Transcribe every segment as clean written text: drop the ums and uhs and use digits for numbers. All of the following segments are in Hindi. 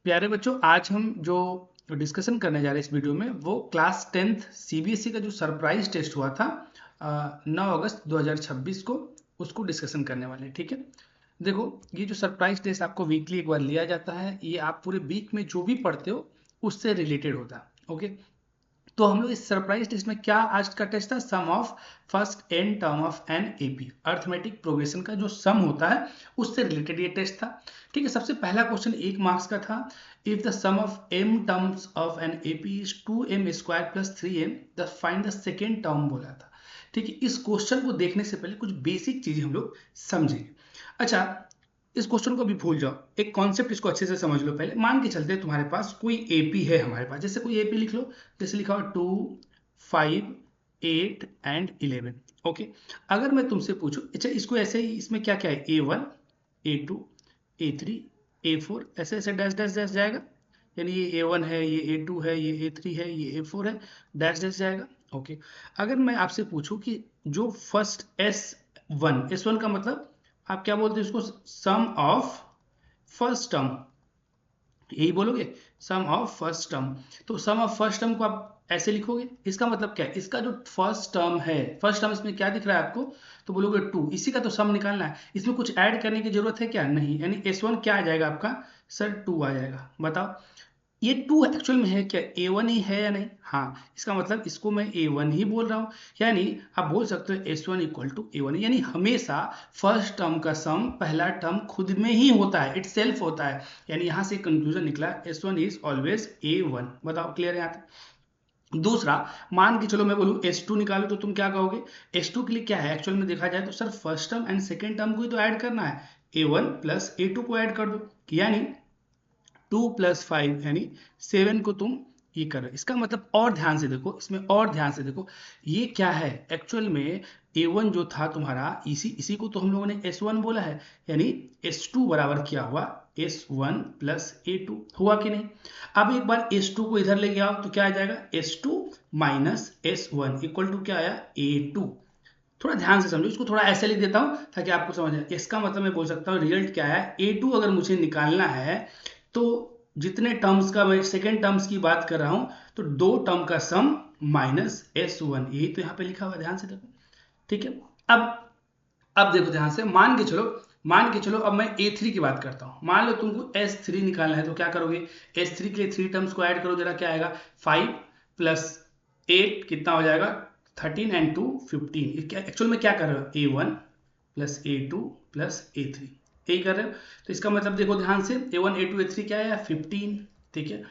प्यारे बच्चों, आज हम जो डिस्कशन करने जा रहे हैं इस वीडियो में वो क्लास 10th सीबीएसई का जो सरप्राइज टेस्ट हुआ था 9 अगस्त 2026 को, उसको डिस्कशन करने वाले हैं। ठीक है, देखो, ये जो सरप्राइज टेस्ट आपको वीकली एक बार लिया जाता है, ये आप पूरे वीक में जो भी पढ़ते हो उससे रिलेटेड होता है। ओके, तो हम लोग इस सरप्राइज टेस्ट में क्या आज का टेस्ट था, sum of first n term of an AP, arithmetic progression का जो सम होता है उससे रिलेटेड ये टेस्ट था। ठीक है, सबसे पहला क्वेश्चन 1 मार्क्स का था। If the sum of m terms of an AP is 2m square plus 3m, the find the second term बोला था। ठीक है, इस क्वेश्चन को देखने से पहले कुछ बेसिक चीजें हम लोग समझेंगे। अच्छा, इस क्वेश्चन को भी भूल जाओ, एक कॉन्सेप्ट इसको अच्छे से समझ लो। पहले मान के चलते तुम्हारे पास कोई एपी है, हमारे पास जैसे कोई एपी लिख लो, जैसे लिखा हो 2, 5, 8 एंड 11। ओके, अगर मैं तुमसे पूछूं, अच्छा इसको ऐसे ही, इसमें क्या क्या है, A1, A2, A3, A4, ऐसे ऐसे डैश डैश डैश जाएगा, यानी ये A1 है, ये A2 है, ये A3 है, ये A4 है, डैश डैश जाएगा। ओके, अगर मैं आपसे पूछूं कि जो फर्स्ट S1 का मतलब आप क्या बोलते हैं उसको, सम ऑफ फर्स्ट टर्म, यही बोलोगे, सम ऑफ फर्स्ट टर्म। तो सम ऑफ फर्स्ट टर्म को आप ऐसे लिखोगे, इसका मतलब क्या है, इसका जो फर्स्ट टर्म है, फर्स्ट टर्म इसमें क्या दिख रहा है आपको, तो बोलोगे 2, इसी का तो सम निकालना है, इसमें कुछ ऐड करने की जरूरत है क्या, नहीं, यानी S1 क्या आ जाएगा आपका, सर 2 आ जाएगा। बताओ ये 2 एक्चुअल में है क्या, A1 ही है या नहीं, हाँ, इसका मतलब इसको मैं A1 ही बोल रहा हूँ। यानी आप बोल सकते हो S1 इक्वल टू A1, यानी हमेशा फर्स्ट टर्म का सम पहला टर्म खुद में ही होता है, इट सेल्फ होता है, यानी यहाँ से कंक्लूजन निकला S1 इज ऑलवेज A1। बताओ, क्लियर है यहाँ तक। दूसरा, मान के चलो मैं बोलूँ S2 निकालो, तो तुम क्या कहोगे, S2 के लिए क्या है, एक्चुअल में देखा जाए तो sir first term and second term को ही तो ऐड करना है, A1 प्लस A2 को ऐड कर दो, यानी 2 प्लस 5 यानी 7 को तुम ये कर रहे हो। इसका मतलब और ध्यान से देखो, इसमें और ध्यान से देखो, ये क्या है, एक्चुअल में A1 जो था तुम्हारा, इसी इसी को तो हम लोगों ने S1 बोला है, यानी S2 बराबर क्या हुआ, S1 प्लस A2 हुआ कि नहीं। अब एक बार S2 को इधर लेके आओ तो क्या आ जाएगा, S2 minus S1 equal to क्या आया, A2। थोड़ा ध्यान से समझो, इसको थोड़ा ऐसे लिख देता हूं ताकि आपको समझ आए। इसका मतलब मैं बोल सकता हूँ रिजल्ट क्या है, A2 अगर मुझे निकालना है तो जितने टर्म्स का मैं सेकेंड टर्म्स की बात कर रहा हूं, तो 2 टर्म का सम माइनस S1, यही तो यहाँ पे लिखा हुआ, ध्यान से देखो। ठीक है, अब देखो ध्यान से, मान के चलो अब मैं A3 की बात करता हूं। मान लो तुमको S3 निकालना है, तो क्या करोगे, S3 के लिए 3 टर्म्स को ऐड करो, जरा क्या आएगा, 5 प्लस 8 कितना हो जाएगा, 13 एंड 2 15। एक्चुअल में क्या कर रहे हो, A1 plus A2 plus A3, यही कर रहे हो। तो इसका मतलब देखो ध्यान से, A1 A2 A3 क्या है, 15। ठीक है,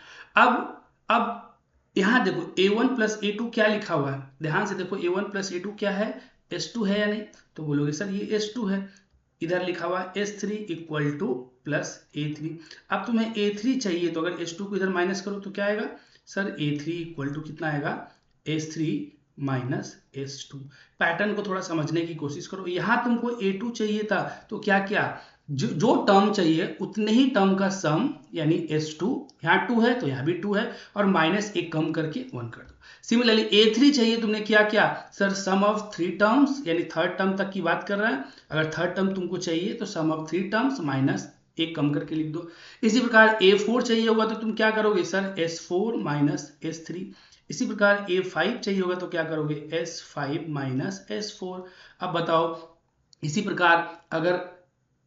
अब यहां देखो A1 प्लस A2 क्या लिखा हुआ है, ध्यान से देखो, A1 प्लस A2 क्या है, S2 है या नहीं, तो बोलोगे सर ये S2 है। इधर लिखा हुआ है S3 equal two plus A3। अब तुम्हें A3 चाहिए, तो अगर S2 को इधर माइनस करो तो क्या आएगा, सर A3 इक्वल टू कितना आएगा, S3 माइनस S2। पैटर्न को थोड़ा समझने की कोशिश करो, यहां तुमको A2 चाहिए था, तो क्या किया, जो टर्म चाहिए उतने ही टर्म का सम, यानी S2, यहाँ 2 है तो यहाँ भी 2 है, और माइनस एक कम करके 1 कर दो। सिमिलरली A3 चाहिए, तुमने क्या सर, सम ऑफ 3 टर्म्स, यानी थर्ड टर्म तक की बात कर रहा है, अगर थर्ड टर्म तुमको चाहिए तो सम ऑफ 3 टर्म्स माइनस एक कम करके लिख दो। इसी प्रकार A4 चाहिए होगा तो तुम क्या करोगे, सर S4 माइनस S3। इसी प्रकार A5 चाहिए होगा तो क्या करोगे, S5 माइनस S4। अब बताओ, इसी प्रकार अगर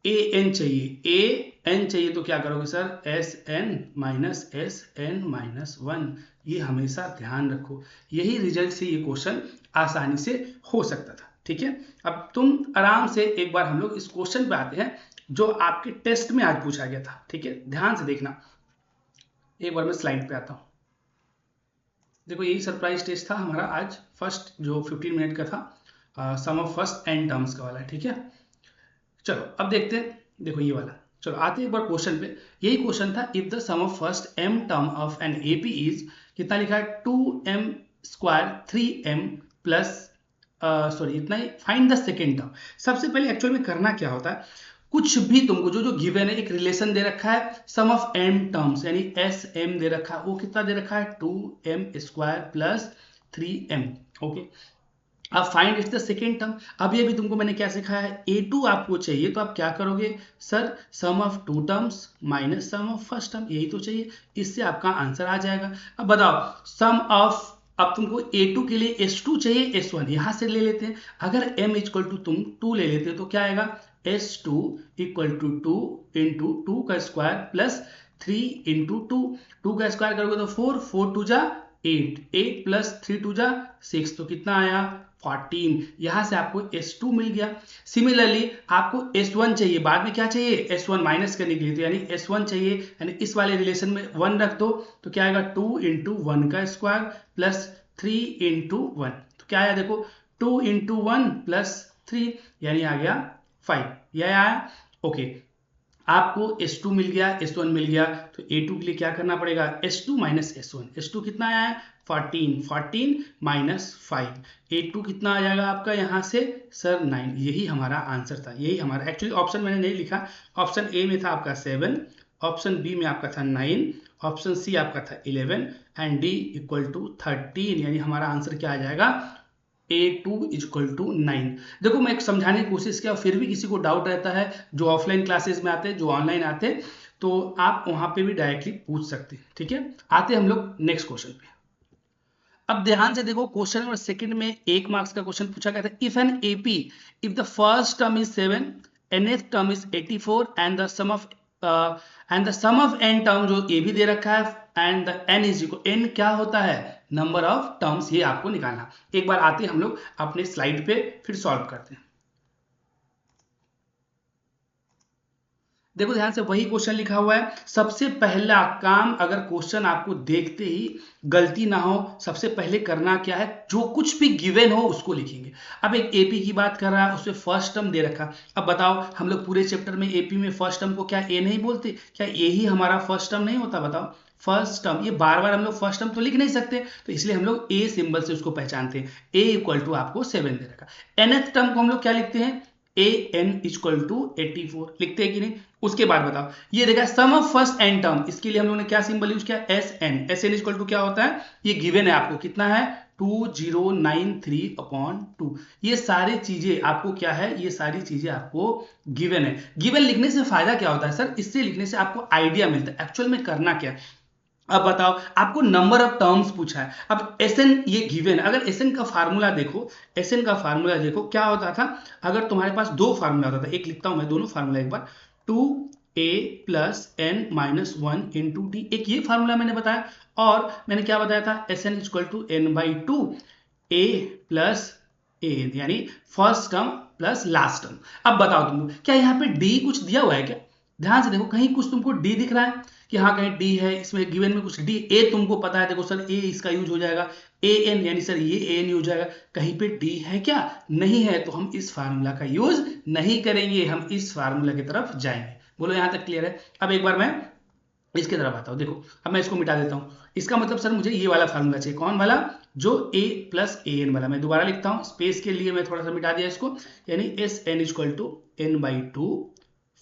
ए एन चाहिए तो क्या करोगे, sir SN minus SN minus 1। ये हमेशा ध्यान रखो, यही रिजल्ट से ये क्वेश्चन आसानी से हो सकता था। ठीक है, अब तुम आराम से एक बार हम लोग इस क्वेश्चन पे आते हैं जो आपके टेस्ट में आज पूछा गया था। ठीक है, ध्यान से देखना, एक बार मैं स्लाइड पे आता हूँ। देखो, यही सरप्राइज टेस्ट था हमारा आज, फर्स्ट जो 15 मिनट का था, sum of first N terms का वाला। ठीक है, चलो अब देखते हैं, देखो ये वाला। चलो आते हैं एक बार क्वेश्चन पे। यही क्वेश्चन था, if the sum of first m term of an AP is, कितना लिखा है, 2m square 3m plus, sorry इतना ही, फाइंड द सेकेंड टर्म। सबसे पहले एक्चुअल में करना क्या होता है, कुछ भी तुमको जो जो गिवन है, एक रिलेशन दे रखा है, सम ऑफ m टर्म्स यानी SM दे रखा है, वो कितना दे रखा है, 2m square plus 3m। Okay, अब find its the second term. अब ये भी तुमको मैंने क्या सिखाया है, A2 आपको चाहिए तो आप क्या करोगे sir, sum of two terms minus sum of first term, यही तो चाहिए, इससे आपका आंसर आ जाएगा। अब बताओ सम ऑफ, अब तुमको A2 के लिए S2 चाहिए S1, यहां से ले लेते हैं। अगर m इक्वल टू तुम 2 ले लेते हो तो क्या आएगा, S2 इक्वल टू 2 इंटू 2 का स्क्वायर प्लस 3 इंटू 2, 2 का स्क्वायर करोगे तो 4, 4 टू जा 8, 8 प्लस 3 टू जा 6, तो कितना आया 14। यहां से आपको S2 मिल गया। सिमिलरली आपको S1 चाहिए, बाद में क्या चाहिए S1 माइनस करने के लिए, तो यानी S1 चाहिए, यानी इस वाले रिलेशन में 1 रख दो तो क्या आएगा 2 इंटू 1 का स्क्वायर प्लस 3 इंटू 1, तो क्या आया देखो 2 इंटू 1 प्लस 3, यानी आ गया 5, यह आया। ओके, आपको S2 मिल गया, S1 मिल गया, तो A2 के लिए क्या करना पड़ेगा, S2 माइनस S1, S2 कितना आया है 14, 14 माइनस 5, A2 कितना आ जाएगा आपका यहाँ से सर 9, यही हमारा आंसर था, यही हमारा, एक्चुअली ऑप्शन मैंने नहीं लिखा, ऑप्शन ए में था आपका 7, ऑप्शन बी में आपका था 9, ऑप्शन सी आपका था 11 एंड डी इक्वल टू 13, यानी हमारा आंसर क्या आ जाएगा A2 इक्वल टू 9। देखो मैं एक समझाने की कोशिश किया, फिर भी किसी को डाउट रहता है, जो ऑफलाइन क्लासेस में आते हैं, जो ऑनलाइन आते हैं, तो आप वहां पे भी डायरेक्टली पूछ सकते हैं। ठीक है, आते हम लोग नेक्स्ट क्वेश्चन पे। अब ध्यान से देखो, क्वेश्चन नंबर सेकंड में 1 मार्क्स का क्वेश्चन पूछा गया था। If an AP, if the first term is 7, nth term is 84 and the sum of n term, जो ए भी दे रखा है, and the n is equal, n क्या होता है नंबर ऑफ टर्म्स, ये आपको निकालना। एक बार आते हम लोग अपने स्लाइड पे फिर सॉल्व करते हैं। देखो ध्यान से, वही क्वेश्चन लिखा हुआ है। सबसे पहला काम, अगर क्वेश्चन आपको देखते ही गलती ना हो, सबसे पहले करना क्या है, जो कुछ भी गिवन हो उसको लिखेंगे। अब एक एपी की बात कर रहा है, उसमें फर्स्ट टर्म दे रखा। अब बताओ, हम लोग पूरे चैप्टर में एपी में फर्स्ट टर्म को क्या ए नहीं बोलते, क्या यही हमारा फर्स्ट टर्म नहीं होता, बताओ फर्स्ट टर्म, ये बार बार हम लोग फर्स्ट टर्म तो लिख नहीं सकते, तो इसलिए हम लोग ए सिंबल से उसको पहचानते हैं। ए इक्वल टू आपको 7 दे रखा। nth टर्म को हम लोग क्या लिखते हैं, ए एन इक्वल टू 84 लिखते हैं कि नहीं। उसके बाद बताओ, ये देखा sum of first n term, इसके लिए हम लोगों ने क्या सिंबल यूज किया, S n. S n equal to क्या होता है, ये गिवन है आपको, कितना है 2093/2। ये सारी चीजें आपको क्या है, ये सारी चीजें आपको गिवन है। गिवन लिखने से फायदा क्या होता है सर, इससे लिखने से आपको आइडिया मिलता है एक्चुअल में करना क्या है। अब बताओ, आपको नंबर ऑफ टर्म्स पूछा है। अब एसएन ये गिवन है, अगर एसएन का फार्मूला देखो, एसएन का फार्मूला देखो क्या होता था, अगर तुम्हारे पास दो फार्मूला होता था, एक लिखता हूं मैं दोनों फार्मूला एक बार, 2a plus n minus 1 into d, एक ये फार्मूला मैंने बताया, और मैंने क्या बताया था, S n equal to n by 2 a plus a, यानी first term plus last term. अब बताओ तुमको, क्या यहाँ पे डी कुछ दिया हुआ है क्या, ध्यान से देखो, कहीं कुछ तुमको डी दिख रहा है कि हाँ कहीं डी है, इसमें गिवन में कुछ डी, ए तुमको पता है, देखो सर ए इसका यूज हो जाएगा, ए एन, यानी सर ये ए एन यूज हो जाएगा, कहीं पे डी है क्या, नहीं है, तो हम इस फार्मूला का यूज नहीं करेंगे, हम इस फार्मूला की तरफ जाएंगे। बोलो यहां तक क्लियर है। अब एक बार मैं इसकी तरफ आता हूं, देखो अब मैं इसको मिटा देता हूं, इसका मतलब सर मुझे ये वाला फार्मूला चाहिए, कौन वाला, जो a प्लस ए एन वाला। मैं दोबारा लिखता हूं, स्पेस के लिए मैं थोड़ा सा मिटा दिया इसको, यानी S n equal to n by 2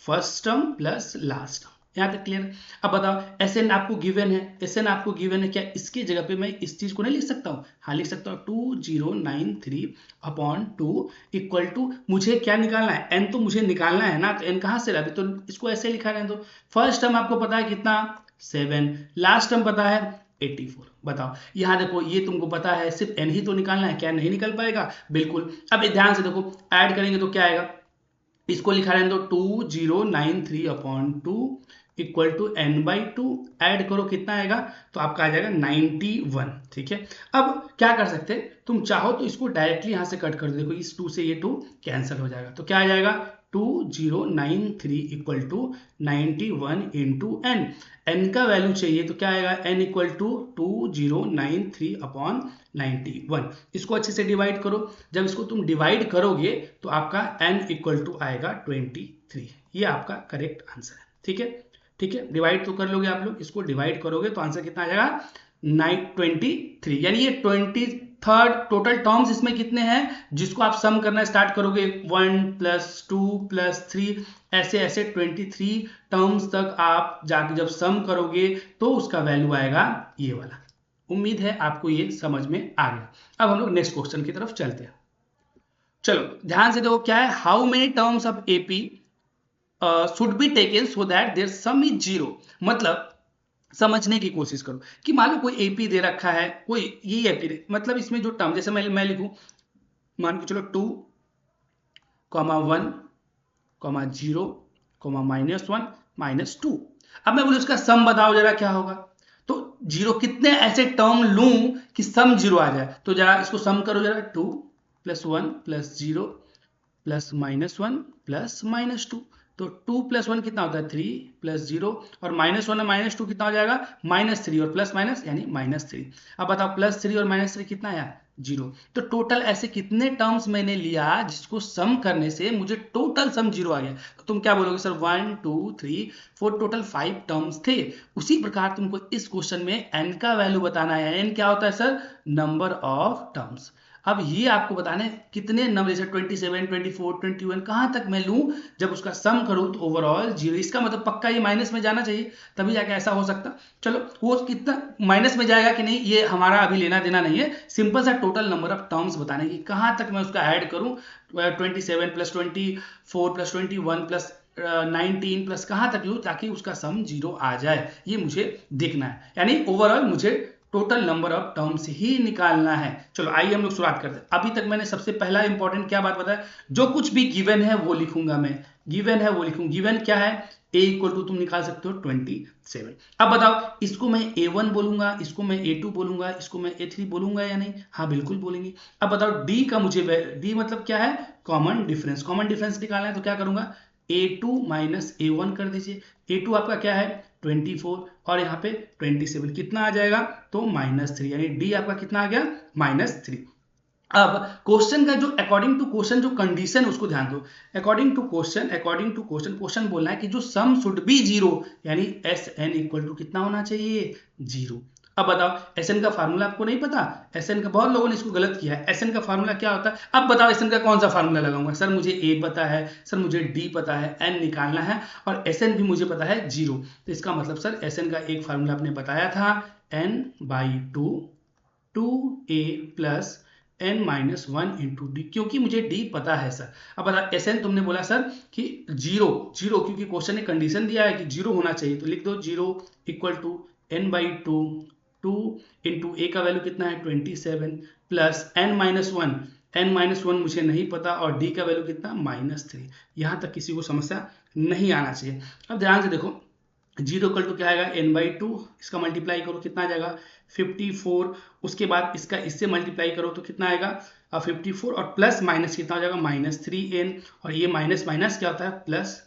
first term plus last term. यहां तक क्लियर। अब बताओ, एस एन आपको गिवन है, एस एन आपको गिवन है, क्या इसकी जगह पे मैं इस चीज को नहीं लिख सकता हूँ, हाँ लिख सकता हूँ, 2093/2 इक्वल टू, मुझे क्या निकालना है, एन तो मुझे निकालना है ना, तो एन कहां से अभी तो इसको ऐसे लिखा रहे, तो फर्स्ट टर्म आपको पता है कितना 7, लास्ट टर्म पता है 84। बताओ यहां देखो, ये तुमको पता है, सिर्फ एन ही तो निकालना है, क्या नहीं निकल पाएगा, बिल्कुल। अब ध्यान से देखो, ऐड करेंगे तो क्या आएगा, इसको लिखा रहने दो 2093/2 equal to n by 2, add करो कितना आएगा, तो आपका आ जाएगा 91। ठीक है, अब क्या कर सकते हैं, तुम चाहो तो इसको डायरेक्टली यहां से कट कर दो, देखो इस 2 से ये 2 कैंसिल हो जाएगा, तो क्या आ जाएगा 2093 equal to 91 into n. N का वैल्यू चाहिए तो क्या आएगा, एन इक्वल टू 2093/91। इसको अच्छे से डिवाइड करो, जब इसको तुम डिवाइड करोगे तो आपका n इक्वल टू आएगा 23, ये आपका करेक्ट आंसर है। ठीक है, ठीक है, डिवाइड तो कर लोगे आप लोग, इसको डिवाइड करोगे तो आंसर कितना आ जाएगा 23, यानी ये 23 टोटल टर्म्स इसमें कितने हैं, जिसको आप सम करना स्टार्ट करोगे 1 + 2 + 3 ऐसे ऐसे 23 टर्म्स तक आप जाके जब सम करोगे तो उसका वैल्यू आएगा ये वाला। उम्मीद है आपको ये समझ में आ गया। अब हम लोग नेक्स्ट क्वेश्चन की तरफ चलते हैं। चलो ध्यान से देखो क्या है, how many terms of AP should be taken so that there sum is zero. मतलब समझने की कोशिश करो कि मान लो कोई एपी दे रखा है, कोई ये एपी, मतलब इसमें जो टर्म, जैसे मैं लिखूं, मान के चलो 2, 1, 0, -1, -2। अब मैं बोलूं इसका सम बताओ जरा क्या होगा, तो जीरो कितने ऐसे टर्म लूं कि सम जीरो आ जाए, तो जरा इसको सम करो जरा, 2 + 1 + 0 + -1 + -2, तो 2 + 1 कितना होता है 3 + 0, और -1 और -2 कितना हो जाएगा -3, और प्लस माइनस यानी -3। अब बताओ +3 और -3 कितना है 0। तो टोटल ऐसे कितने टर्म्स मैंने लिया जिसको सम करने से मुझे टोटल सम 0 आ गया, तो तुम क्या बोलोगे सर 1 2 3 4 टोटल 5 टर्म्स थे। उसी प्रकार तुमको इस क्वेश्चन में n का वैल्यू बताना है। n क्या होता है सर, नंबर ऑफ टर्म्स। अब ये आपको बताना है कितने नंबर, जैसे 27, 24, 21 कहां तक मैं लूं, जब उसका सम करूं तो ओवरऑल 0। इसका मतलब पक्का ये माइनस में जाना चाहिए, तभी जाके ऐसा हो सकता। चलो वो कितना माइनस में जाएगा कि नहीं ये हमारा अभी लेना देना नहीं है, सिंपल सा टोटल नंबर ऑफ टर्म्स बताने की कहां तक मैं उसका ऐड करूं, 27 + 24 + 21 + 19 प्लस कहां तक लूं ताकि उसका सम 0 आ जाए, ये मुझे देखना है। यानी ओवरऑल मुझे टोटल नंबर ऑफ टर्म्स ही निकालना है। चलो आइए हम लोग शुरुआत करते हैं। अभी तक मैंने सबसे पहला इंपॉर्टेंट क्या बात बताया, जो कुछ भी गिवन है वो लिखूंगा मैं, गिवन है वो लिखूंगा। गिवन क्या है, a = तुम निकाल सकते हो 27। अब बताओ इसको मैं a1 बोलूंगा, इसको मैं a2 बोलूंगा, इसको मैं a3 बोलूंगा या नहीं, हाँ बिल्कुल बोलेंगे। अब बताओ d का मुझे, d मतलब क्या है, कॉमन डिफरेंस। कॉमन डिफरेंस निकालना है तो क्या करूंगा, a2 - a1 कर दीजिए। a2 आपका क्या है 24, और यहाँ पे 27 कितना आ जाएगा, तो -3, यानी डी आपका कितना आ गया -3। अब क्वेश्चन का जो अकॉर्डिंग टू क्वेश्चन जो कंडीशन है उसको ध्यान दो। अकॉर्डिंग टू क्वेश्चन, क्वेश्चन बोलना है कि जो सम शुड बी 0, यानी Sn = कितना होना चाहिए 0। अब बताओ Sn का फार्मूला आपको नहीं पता, Sn का बहुत लोगों ने इसको गलत किया है। Sn का फार्मूला क्या होता है, अब बताओ Sn का कौन सा फार्मूला लगाऊंगा, सर मुझे A पता है, सर मुझे D पता है, N निकालना है, और Sn भी मुझे पता है 0। तो इसका मतलब सर Sn का एक फार्मूला आपने बताया था, n/2 2a + n - 1 × d, क्योंकि मुझे d पता है सर। अब बता Sn तुमने बोला सर कि 0, क्योंकि क्वेश्चन ने कंडीशन दिया है कि 0 होना चाहिए, तो लिख दो 0 = n/2 2 × a का वैल्यू कितना है 27 + n - 1 मुझे नहीं पता, और d का वैल्यू कितना -3। यहां तक किसी को समस्या नहीं आना चाहिए। अब ध्यान से देखो 0 = क्या आएगा n/2, इसका मल्टीप्लाई करो कितना आ जाएगा 54, उसके बाद इसका इससे मल्टीप्लाई करो तो कितना आएगा 54, और प्लस माइनस कितना हो जाएगा -3n, और ये माइनस माइनस क्या होता है +3।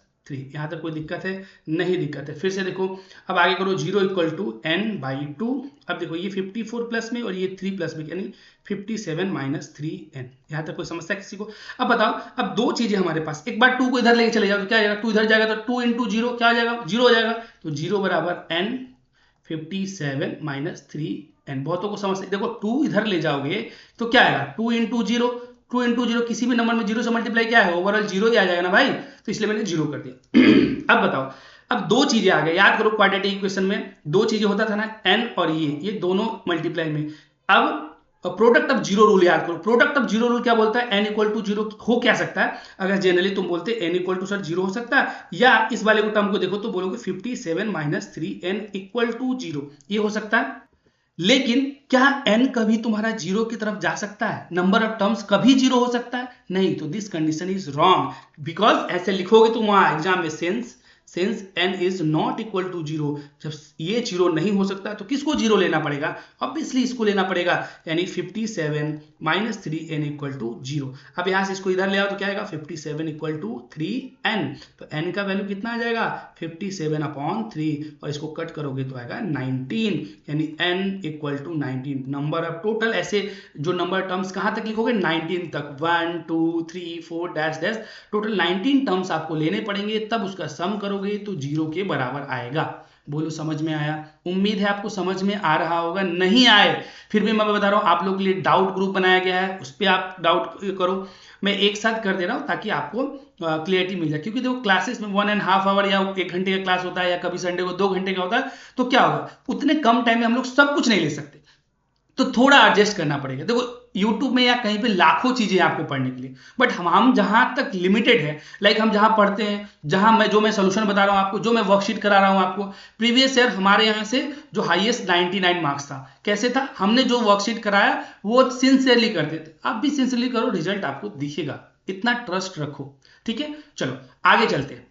यहाँ तक कोई दिक्कत है, नहीं दिक्कत है। फिर से देखो अब आगे करो 0 = n/2। अब देखो ये 54 प्लस में और ये 3 प्लस में, यानी 57 - 3n। यहाँ तक कोई समस्या किसी को। अब बताओ, अब दो चीजें हमारे पास, एक बार 2 को इधर लेके चले जाओ तो क्या आएगा, 2 इधर जाएगा तो 2 × 0 क्या आ जाएगा 0 हो जाएगा, तो 0 = n 57 - 3n। बहुतों को समझ, देखो 2 इधर ले जाओगे तो क्या आएगा 2 × 0, 2 × 0 किसी भी नंबर में 0 से मल्टीप्लाई क्या है ओवरऑल 0 ही आ जाएगा ना भाई, तो इसलिए मैंने 0 कर दिया। अब बताओ, अब दो चीजें आ गई, याद करो क्वाड्रेटिक इक्वेशन में दो चीजें होता था ना, n और ये दोनों मल्टीप्लाई में। अब प्रोडक्ट ऑफ जीरो रूल याद करो, प्रोडक्ट ऑफ जीरो रूल क्या बोलता है, n = 0 हो क्या सकता है, अगर जनरली तुम बोलते n = सर 0 हो सकता है, या इस वाले को टर्म को देखो तो बोलोगे 57 - 3n = 0, ये हो सकता है। लेकिन क्या n कभी तुम्हारा 0 की तरफ जा सकता है, नंबर ऑफ टर्म्स कभी 0 हो सकता है, नहीं, तो this condition is wrong, because ऐसे लिखोगे तुम वहां एग्जाम में since n is not equal to 0, जब ये 0 नहीं हो सकता तो किसको 0 लेना पड़ेगा, ऑब्वियसली इसको लेना पड़ेगा, यानी 57 - 3n = 0। अब यहां से इसको इधर ले आओ तो क्या आएगा 57 = 3n, तो n का वैल्यू कितना आ जाएगा 57/3, और इसको कट करोगे तो आएगा 19, यानी n = 19। नंबर ऑफ टोटल ऐसे जो नंबर टर्म्स कहां तक लिखोगे 19 तक, 1 2 3 4 डैश डैश, टोटल 19 टर्म्स आपको लेने पड़ेंगे, तब उसका सम करोगे तो 0 के बराबर आएगा। बोलो समझ में आया, उम्मीद है आपको समझ में आ रहा होगा, नहीं आए फिर भी मैं बता रहा हूं आप लोग के लिए डाउट ग्रुप बनाया गया है, उस पर आप डाउट करो, मैं एक साथ कर दे रहा हूं ताकि आपको क्लियरिटी मिल जाए। क्योंकि देखो क्लासेस में 1.5 आवर या 1 घंटे का क्लास होता है, या कभी संडे को 2 घंटे का होता है, तो क्या होगा उतने कम टाइम में हम लोग सब कुछ नहीं ले सकते, तो थोड़ा एडजस्ट करना पड़ेगा। देखो YouTube में या कहीं पे लाखों चीजें आपको पढ़ने के लिए, बट हम जहां तक लिमिटेड है, लाइक हम जहां पढ़ते हैं, जहां मैं सोल्यूशन बता रहा हूं आपको, जो मैं वर्कशीट करा रहा हूं आपको, प्रीवियस ईयर हमारे यहाँ से जो हाईएस्ट 99 मार्क्स था, कैसे था, हमने जो वर्कशीट कराया वो सिंसियरली करते थे, आप भी सिंसियरली करो, रिजल्ट आपको दिखेगा, इतना ट्रस्ट रखो, ठीक है। चलो आगे चलते हैं।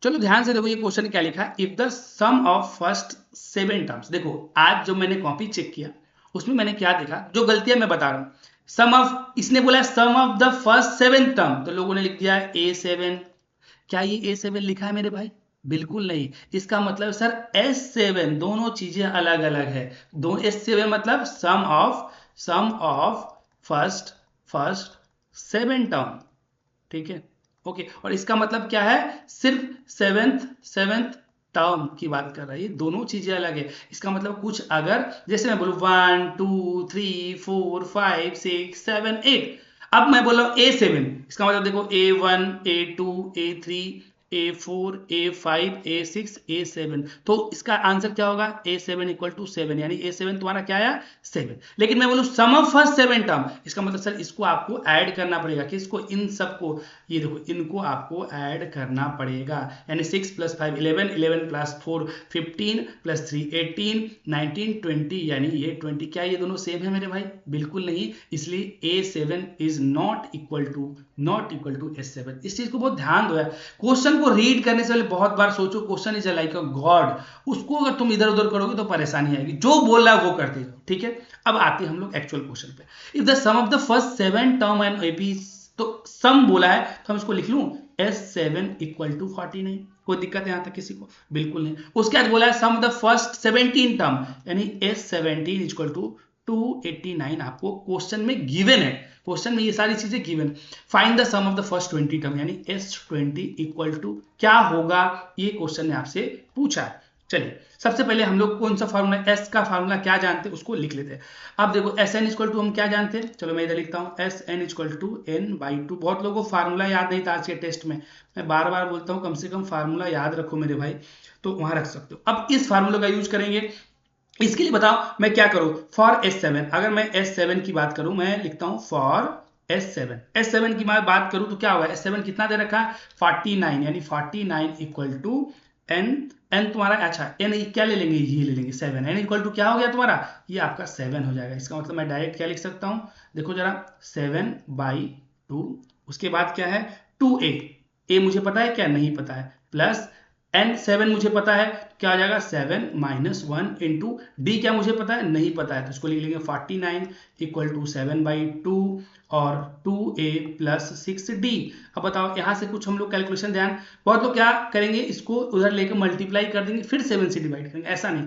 चलो ध्यान से देखो ये क्वेश्चन क्या लिखा है, if the sum of first 7 terms, देखो आज जो मैंने कॉपी चेक किया उसमें मैंने क्या देखा, जो गलतियां मैं बता रहा हूं, सम ऑफ, इसने बोला सम ऑफ द फर्स्ट 7 टर्म, तो लोगों ने लिख दिया A7, क्या ये A7 लिखा है मेरे भाई, बिल्कुल नहीं, इसका मतलब सर S7, दोनों चीजें अलग अलग है, दो S7 मतलब सम ऑफ फर्स्ट 7 टर्म, ठीक है, ओके, और इसका मतलब क्या है, सिर्फ सेवेंथ टर्म की बात कर रहा है, ये दोनों चीजें अलग है, इसका मतलब कुछ अगर जैसे मैं बोलूं 1 2 3 4 5 6 7 8, अब मैं बोल रहा हूं A7, इसका मतलब देखो A1 A2 A3 A4 A5 A6 A7, तो इसका आंसर क्या होगा, A7 इक्वल टू 7, यानी A7 तुम्हारा क्या आया 7। लेकिन मैं बोलूं सम ऑफ फर्स्ट 7 टर्म, इसका मतलब सर इसको आपको ऐड करना पड़ेगा, किसको, इन सबको, ये देखो इनको आपको ऐड करना पड़ेगा, यानी 6 + 5 11 11 + 4 15 + 3 18 19 20, यानी ये 20, क्या ये दोनों सेम है मेरे भाई, बिल्कुल नहीं, इसलिए A7 is not equal to S7। इस चीज को बहुत ध्यान दो यार, क्वेश्चन को रीड करने से पहले बहुत बार सोचो, question is like a God, उसको अगर तुम इधर उधर करोगे तो परेशानी आएगी, जो बोल रहा है वो करते जाओ, ठीक है। अब आते हैं हम लोग एक्चुअल क्वेश्चन पे, if the sum of the first 7 term and AP, तो सम बोला है तो हम इसको लिख लूं S7 इक्वल टू 49, कोई दिक्कत है यहां तक किसी को, बिल्कुल नहीं। उसके बाद बोला है sum of the first 17 term, यानी S17 इक्वल टू 289, आपको क्वेश्चन में गिवन है, क्वेश्चन में ये सारी चीजें given, find the sum of the first 20 term, यानी S20 इक्वल टू क्या होगा, ये क्वेश्चन ने आपसे पूछा है। चलिए सबसे पहले हम लोग कौन सा फार्मूला, S का फार्मूला क्या जानते हैं उसको लिख लेते हैं। अब देखो Sn इक्वल टू हम क्या जानते हैं, चलो मैं इधर लिखता हूँ Sn इक्वल टू n/2, बहुत लोगों को फार्मूला याद नहीं था आज के टेस्ट में, मैं बार बार बोलता हूँ कम से कम फार्मूला याद रखो मेरे भाई, तो वहां रख सकते हो। अब इस फार्मूला का यूज करेंगे, इसके लिए बताओ मैं क्या करूं, फॉर S7, अगर मैं S7 की बात करूं, मैं लिखता हूं फॉर S7 की मैं बात करूं तो क्या होगा, S7 कितना दे रखा है 49, यानी 49 इक्वल टू n तुम्हारा, अच्छा n क्या ले लेंगे, ये ले लेंगे 7, n इक्वल टू क्या हो गया तुम्हारा, ये आपका 7 हो जाएगा। इसका मतलब मैं डायरेक्ट क्या लिख सकता हूं, देखो जरा 7/2, उसके बाद क्या है 2a मुझे पता है क्या, नहीं पता है, प्लस n7 मुझे पता है, क्या हो जाएगा 7 - 1 इंटू d, क्या मुझे पता है, नहीं पता है, तो इसको लिख लेंगे 49 इक्वल टू 7/2 और 2a प्लस 6d। अब बताओ यहाँ से कुछ हम लोग कैलकुलेशन, ध्यान, बहुत लोग क्या करेंगे, इसको उधर लेकर मल्टीप्लाई कर देंगे, फिर 7 से डिवाइड करेंगे, ऐसा नहीं,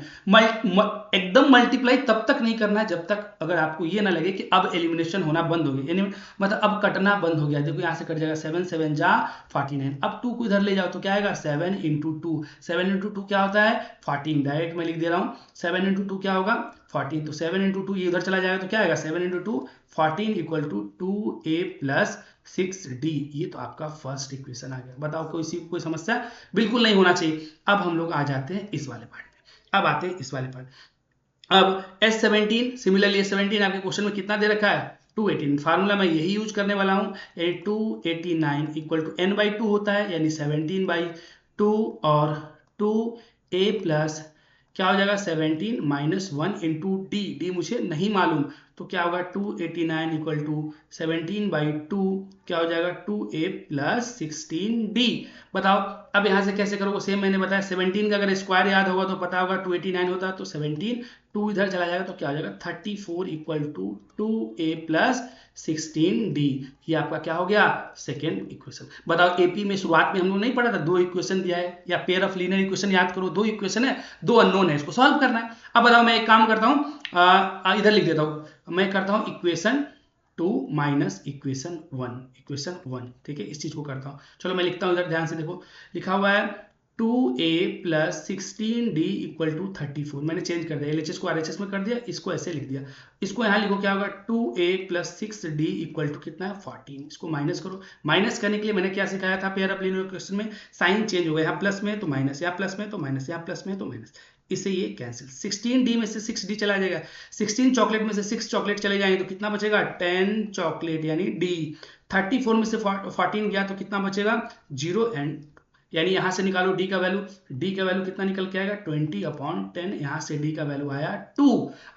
एकदम मल्टीप्लाई तब तक नहीं करना है जब तक अगर आपको ये ना लगे कि अब एलिमिनेशन होना बंद हो गया, यानी मतलब अब कटना बंद हो गया, देखो यहाँ से कट जाएगा 7 7 जा 49, अब 2 को इधर ले जाओ तो क्या आएगा 7 × 2, 7 × 2 क्या होता है 14, डायरेक्ट मैं लिख दे रहा हूँ 7 × 2 क्या होगा 14, तो 7 × 2 ये उधर चला जाएगा तो क्या आएगा 7 × 2 14 equal to 2a plus 6d, ये तो आपका फर्स्ट इक्वेशन आ गया। बताओ कोई समस्या, बिल्कुल नहीं होना चाहिए। अब हम लोग आ जाते हैं इस वाले पार्ट में, अब आते हैं इस वाले पार्ट, अब S17, सिमिलरली S17 आपके क्वेश्चन में कितना दे रखा है 218, फार्मूला मैं यही यूज करने वाला हूं, 289 इक्वल टू n/2 होता है, यानी 17/2 और 2a प्लस क्या हो जाएगा 17 - 1 इंटू d मुझे नहीं मालूम, तो क्या होगा 289 इक्वल टू 17/2, क्या हो जाएगा 2a प्लस 16d। बताओ अब यहाँ से कैसे करोगे, सेम मैंने बताया 17 का अगर स्क्वायर याद होगा तो पता होगा 289 होता है, तो 17 2 इधर चला जाएगा तो क्या हो जाएगा 34 equal to 2a plus 16d, ये आपका क्या हो गया सेकेंड इक्वेशन। बताओ एपी में शुरुआत में हम लोग नहीं पढ़ा था, 2 इक्वेशन दिया है, या पेयर ऑफ लीनियर इक्वेशन याद करो, 2 इक्वेशन है 2 अननोन है, इसको सॉल्व करना है। अब बताओ मैं एक काम करता हूँ, इधर लिख देता हूँ, मैं करता हूँ इक्वेशन 2 माइनस इक्वेशन 1, ठीक है, इस चीज को करता हूँ। चलो मैं लिखता हूँ इधर, ध्यान से देखो लिखा हुआ है 2a plus 16d equal to 34, मैंने चेंज कर दिया, LHS को RHS में कर दिया, इसको ऐसे लिख दिया, इसको यहाँ लिखो क्या होगा 2a plus 6d equal to कितना है 14, इसको माइनस करो। माइनस करने के लिए मैंने क्या सिखाया था पेयर ऑफ लीनियर इक्वेशन में, साइन चेंज हो गया, यहाँ प्लस में तो माइनस, यहाँ प्लस में तो माइनस, यहाँ प्लस में तो माइनस, इससे ये कैंसिल, 16D में से 6D चला जाएगा, 16 चॉकलेट में से 6 चॉकलेट चले जाएंगे तो कितना बचेगा 10 चॉकलेट यानी D। 34 में से 14 गया तो कितना बचेगा 0 एंड यानी यहां से निकालो D का वैल्यू, D का वैल्यू कितना निकल के आएगा 20/10, यहां से D का वैल्यू आया 2।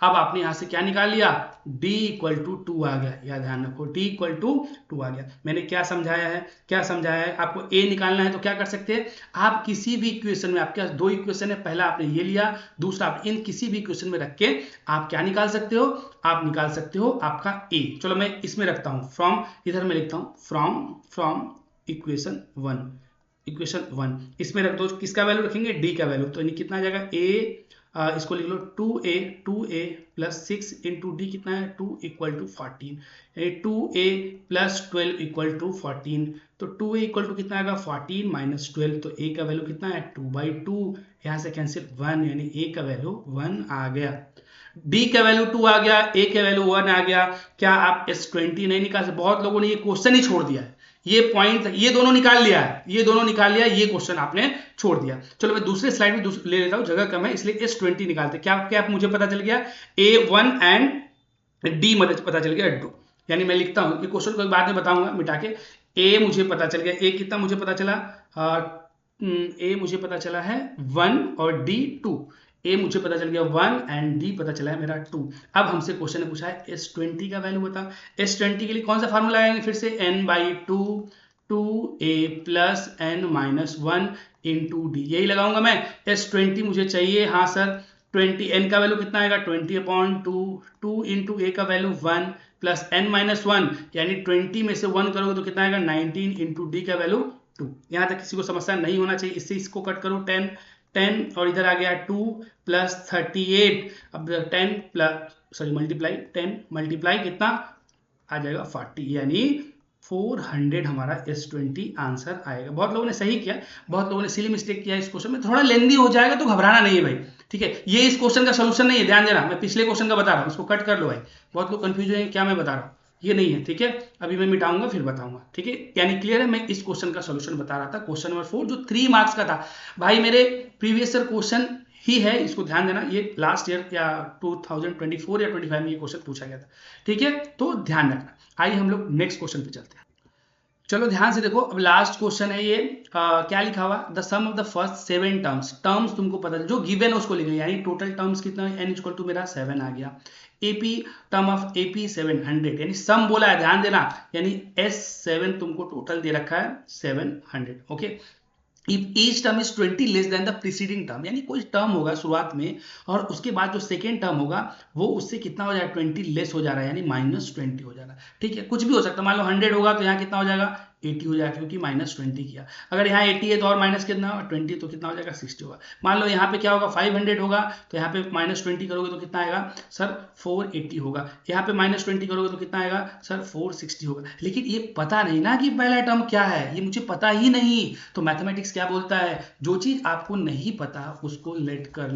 अब आपने यहां से क्या निकाल लिया D = 2 आ गया, या ध्यान रखो D = 2 आ गया। मैंने क्या समझाया है, आपको A निकालना है तो क्या कर सकते हैं, आप किसी भी इक्वेशन में, आपके पास दो इक्वेशन है, पहला आपने ये लिया, दूसरा आप इन किसी भी इक्वेशन में रख के आप क्या निकाल सकते हो, आप निकाल सकते हो आपका A। चलो मैं इसमें रखता हूं फ्रॉम, इधर मैं लिखता हूं फ्रॉम इक्वेशन 1 इसमें रख दो, किसका वैल्यू रखेंगे D का वैल्यू, तो कितना आ जाएगा A, इसको लिख लो 2A प्लस 6 इंटू D कितना है 2 = 14, 2A प्लस 12 = 14, तो 2A = कितना आएगा 14 - 12, तो A का वैल्यू कितना है 2/2, यहाँ से कैंसिल 1 यानी A का वैल्यू 1 आ गया, D का वैल्यू 2 आ गया, A का वैल्यू 1 आ गया। क्या आप S20 नहीं निकाल सकते? बहुत लोगों ने ये क्वेश्चन ही छोड़ दिया है, ये पॉइंट ये दोनों निकाल लिया है, ये क्वेश्चन आपने छोड़ दिया। चलो मैं दूसरे स्लाइड में ले लेता हूं, जगह कम है इसलिए S20 निकालते। क्या मुझे पता चल गया A1 एंड D मुझे पता चल गया 2, यानी मैं लिखता हूं, ये क्वेश्चन को बाद में बताऊंगा मिटा के। A मुझे पता चल गया, A कितना मुझे पता चला, A मुझे पता चला है 1 और D 2, A मुझे पता चल गया 1 एंड D पता चला है मेरा 2। अब हमसे क्वेश्चन ने पूछा है S20 का वैल्यू बता। S20 के लिए कौन सा फार्मूला लगाएंगे, फिर से n/2 2A plus n-1 into D, यही लगाऊंगा मैं। S20 मुझे चाहिए, हाँ सर 20, n का वैल्यू कितना आएगा 20/2, 2 इंटू A का वैल्यू 1 प्लस n-1 यानी 20 में से 1 करोगे तो कितना आएगा 19 इंटू D का वैल्यू 2। यहाँ तक किसी को समस्या नहीं होना चाहिए, इससे इसको कट करो 10 और इधर आ गया 2 प्लस 38, अब 10 प्लस मल्टीप्लाई कितना आ जाएगा 40, यानी 400 हमारा S20 आंसर आएगा। बहुत लोगों ने सही किया, बहुत लोगों ने सिली मिस्टेक किया इस क्वेश्चन में, थोड़ा लेंदी हो जाएगा तो घबराना नहीं है भाई, ठीक है। ये इस क्वेश्चन का सोल्यूशन नहीं है, ध्यान देना, मैं पिछले क्वेश्चन का बता रहा हूँ, इसको कट कर लो भाई, बहुत लोग कंफ्यूज है क्या मैं बता रहा हूँ, ये नहीं है, ठीक है। अभी मैं मिटाऊंगा फिर बताऊंगा, ठीक है, यानी क्लियर है। मैं इस क्वेश्चन का सोल्यूशन बता रहा था, क्वेश्चन नंबर 4 जो 3 मार्क्स का था भाई, मेरे प्रीवियस ईयर क्वेश्चन ही है, इसको ध्यान देना, ये लास्ट ईयर या 2024 या 25 में ये क्वेश्चन पूछा गया था, ठीक है, तो ध्यान रखना। आइए हम लोग नेक्स्ट क्वेश्चन पे चलते हैं। चलो ध्यान से देखो, अब लास्ट क्वेश्चन है ये, क्या लिखा हुआ, the sum of the first 7 terms तुमको पता जो गिवन है उसको लिख लिया, यानी टोटल टर्म्स कितना है, n = मेरा 7 आ गया। AP टर्म ऑफ AP 700, यानी सम बोला है, ध्यान देना, यानी S7 तुमको टोटल दे रखा है 700, okay. If each term is 20 less than the preceding term, यानी कोई टर्म होगा शुरुआत में और उसके बाद जो सेकेंड टर्म होगा वो उससे कितना हो जाएगा 20 लेस हो जा रहा है, यानी -20 हो जा रहा है, ठीक है। कुछ भी हो सकता है, मान लो 100 होगा तो यहाँ कितना हो जाएगा 80 हो जाएगा, क्योंकि -20 किया। अगर यहाँ 80 है तो और माइनस कितना 20, तो कितना हो जाएगा 60 होगा। मान लो यहाँ पे क्या होगा 500 होगा तो यहाँ पे -20 करोगे तो कितना आएगा सर 480 होगा, यहाँ पे -20 करोगे तो कितना आएगा सर 460 होगा। लेकिन ये पता नहीं ना कि पहला टर्म क्या है, ये मुझे पता ही नहीं। तो मैथमेटिक्स क्या बोलता है, जो चीज आपको नहीं पता उसको लेट कर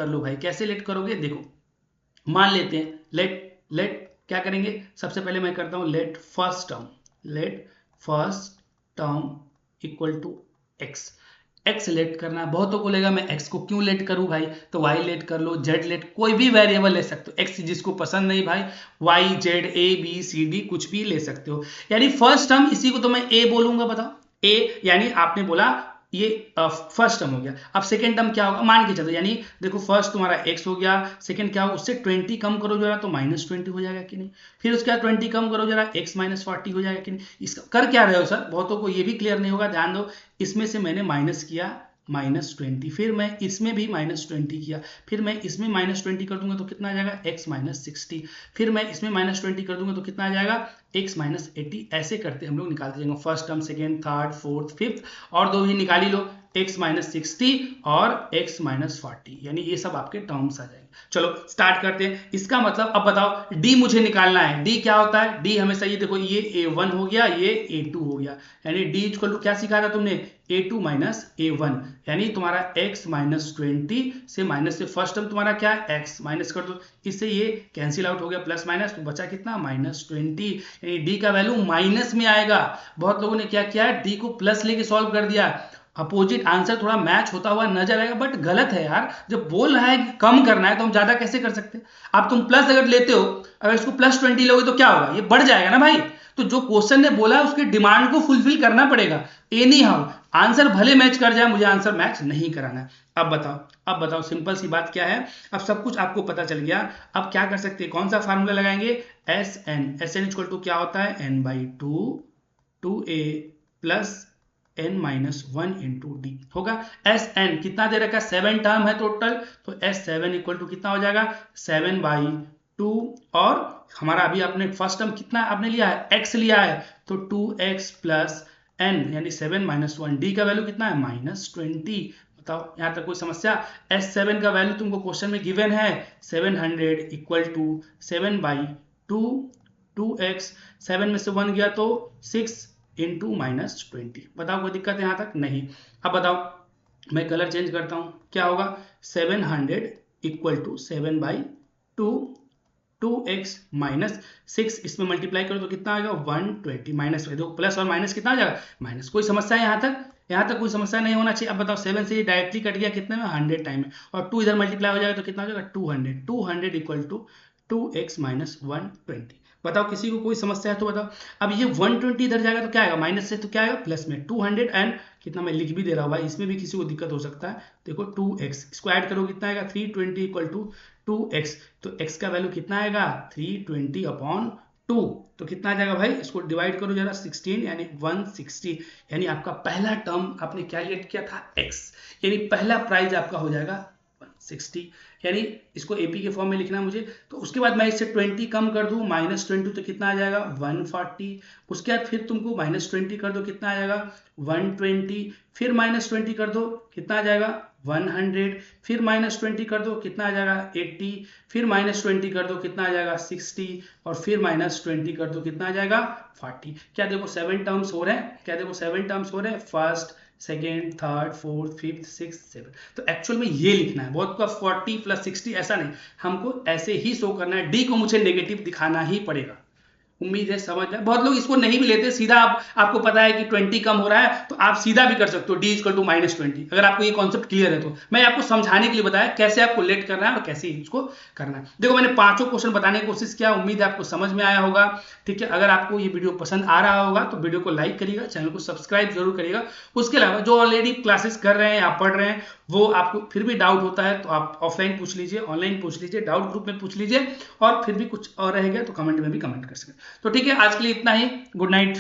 लो, भाई। कैसे लेट करोगे, देखो मान लेते हैं लेट क्या करेंगे, सबसे पहले मैं करता हूं let first term equal to x let करना है। बहुतों को लेगा मैं x को क्यों लेट करूं भाई, तो y लेट कर लो, z लेट, कोई भी वेरिएबल ले सकते हो, x जिसको पसंद नहीं भाई y z a b c d कुछ भी ले सकते हो। यानी फर्स्ट टर्म इसी को तो मैं a बोलूंगा, बताओ a, यानी आपने बोला ये फर्स्ट टर्म हो गया। अब सेकेंड टर्म क्या होगा, मान के चलो, यानी देखो फर्स्ट तुम्हारा x हो गया, सेकेंड क्या होगा, उससे 20 कम करो जरा तो -20 हो जाएगा कि नहीं, फिर उसके बाद 20 कम करो जरा x -40 हो जाएगा कि नहीं। इसका कर क्या रहे हो सर, बहुतों को ये भी क्लियर नहीं होगा, ध्यान दो, इसमें से मैंने माइनस किया -20, फिर मैं इसमें भी -20 किया, फिर मैं इसमें -20 कर दूंगा तो कितना आ जाएगा x -60, फिर मैं इसमें -20 कर दूंगा तो कितना आ जाएगा x -80। ऐसे करते हम लोग निकालते जाएंगे, first term, second, third, fourth, fifth, और दो भी निकाली लो, x -60 और x -40, यानी ये सब आपके टर्म्स आ जाएंगे। चलो स्टार्ट करते हैं। इसका मतलब अब बताओ d मुझे निकालना है, d क्या होता है, d हमेशा ये देखो, ये a1 हो गया, ये a2 हो गया, यानी d इक्वल टू क्या सिखाया था तुमने, a2 - a1, यानी तुम्हारा x -20 से माइनस से फर्स्ट टर्म तुम्हारा क्या है x, माइनस कर दो, इससे ये कैंसिल आउट हो गया, प्लस माइनस, तो बचा कितना -20, यानी d का वैल्यू माइनस में आएगा। बहुत लोगों ने क्या किया है, d को प्लस लेके सॉल्व कर दिया, अपोजिट आंसर थोड़ा मैच होता हुआ नजर आएगा, बट गलत है यार। जब बोल रहा है कि कम करना है तो हम ज्यादा कैसे कर सकते हैं? आप तुम प्लस अगर लेते हो, अगर इसको +20 लोगे तो क्या होगा? ये बढ़ जाएगा ना भाई। तो जो क्वेश्चन ने बोला है उसकी डिमांड को फुलफिल करना पड़ेगा। एनी हाउ आंसर भले मैच कर जाए, मुझे आंसर मैच नहीं कराना है। अब बताओ सिंपल सी बात क्या है। अब सब कुछ आपको पता चल गया। अब क्या कर सकते हैं, कौन सा फार्मूला लगाएंगे? एस एन इक्वल टू क्या होता है? n/2 2a plus n-1 into D होगा। एस एन कितना दे रखा है? 7 टर्म है टोटल, तो S7 इक्वल टू कितना हो जाएगा? 7/2। और हमारा अभी आपने फर्स्ट टर्म कितना आपने लिया है? x लिया है, तो 2x प्लस n यानी 7-1। डी का वैल्यू कितना है? -20। बताओ यहाँ तक कोई समस्या? S7 का वैल्यू तुमको क्वेश्चन में गिवन है 700 इक्वल टू 7/2 2x, 7 में से 1 गया तो 6 इंटू -20। बताओ कोई दिक्कत है यहाँ तक? नहीं। अब बताओ मैं कलर चेंज करता हूँ, क्या होगा? 700 इक्वल टू 7/2 2x माइनस 6, इसमें मल्टीप्लाई करो तो कितना आएगा? 120 माइनस, देखो प्लस और माइनस कितना आ जाएगा? माइनस। कोई समस्या है यहाँ तक? यहाँ तक कोई समस्या नहीं होना चाहिए। अब बताओ 7 से ये डायरेक्टली कट गया कितने में? 100 टाइम में, और 2 इधर मल्टीप्लाई हो जाएगा तो कितना हो जाएगा? 200 इक्वल टू 2x माइनस 120। बताओ किसी को कोई समस्या है तो बताओ। अब ये 120 इधर जाएगा तो क्या आएगा? माइनस से तो क्या आएगा? प्लस में 200 एंड कितना, मैं लिख भी दे रहा हूँ भाई, इसमें भी किसी को दिक्कत हो सकता है। देखो 2x इसको ऐड करो कितना आएगा? 320 इक्वल टू 2x, तो x का वैल्यू कितना आएगा? 320/2। तो कितना आ जाएगा भाई? इसको डिवाइड करो जरा 16 यानी 160। यानी आपका पहला टर्म आपने क्या गेट किया था? x, यानी पहला प्राइज आपका हो जाएगा 160। यानी इसको एपी के फॉर्म में लिखना है मुझे। तो उसके बाद मैं इससे 20 कम कर दूं, -20, तो कितना आ जाएगा? 140। उसके बाद फिर तुमको -20 कर दो, कितना आ जाएगा? 120। फिर -20 कर दो, कितना आ जाएगा? 100। फिर -20 कर दो, कितना आ जाएगा? 80। फिर -20 कर दो, कितना आ जाएगा? 60। और फिर -20 कर दो, कितना आ जाएगा? 40। क्या देखो 7 टर्म्स हो रहे हैं? क्या देखो 7 टर्म्स हो रहे हैं? First, second, third, fourth, fifth, six, seven. तो एक्चुअल में ये लिखना है, बहुत का 40 + 60 ऐसा नहीं, हमको ऐसे ही शो करना है। डी को मुझे नेगेटिव दिखाना ही पड़ेगा। उम्मीद है समझ जाए। बहुत लोग इसको नहीं भी लेते, सीधा आपको पता है कि 20 कम हो रहा है तो आप सीधा भी कर सकते हो, d = -20। अगर आपको ये कॉन्सेप्ट क्लियर है तो मैं आपको समझाने के लिए बताया कैसे आपको लेट करना है और कैसे इसको करना है। देखो मैंने 5 क्वेश्चन बताने की कोशिश किया, उम्मीद है आपको समझ में आया होगा। ठीक है, अगर आपको ये वीडियो पसंद आ रहा होगा तो वीडियो को लाइक करिएगा, चैनल को सब्सक्राइब जरूर करिएगा। उसके अलावा जो ऑलरेडी क्लासेस कर रहे हैं या पढ़ रहे हैं, वो आपको फिर भी डाउट होता है तो आप ऑफलाइन पूछ लीजिए, ऑनलाइन पूछ लीजिए, डाउट ग्रुप में पूछ लीजिए, और फिर भी कुछ और रहेगा तो कमेंट में भी कमेंट कर सकते। तो ठीक है, आज के लिए इतना ही। Good night.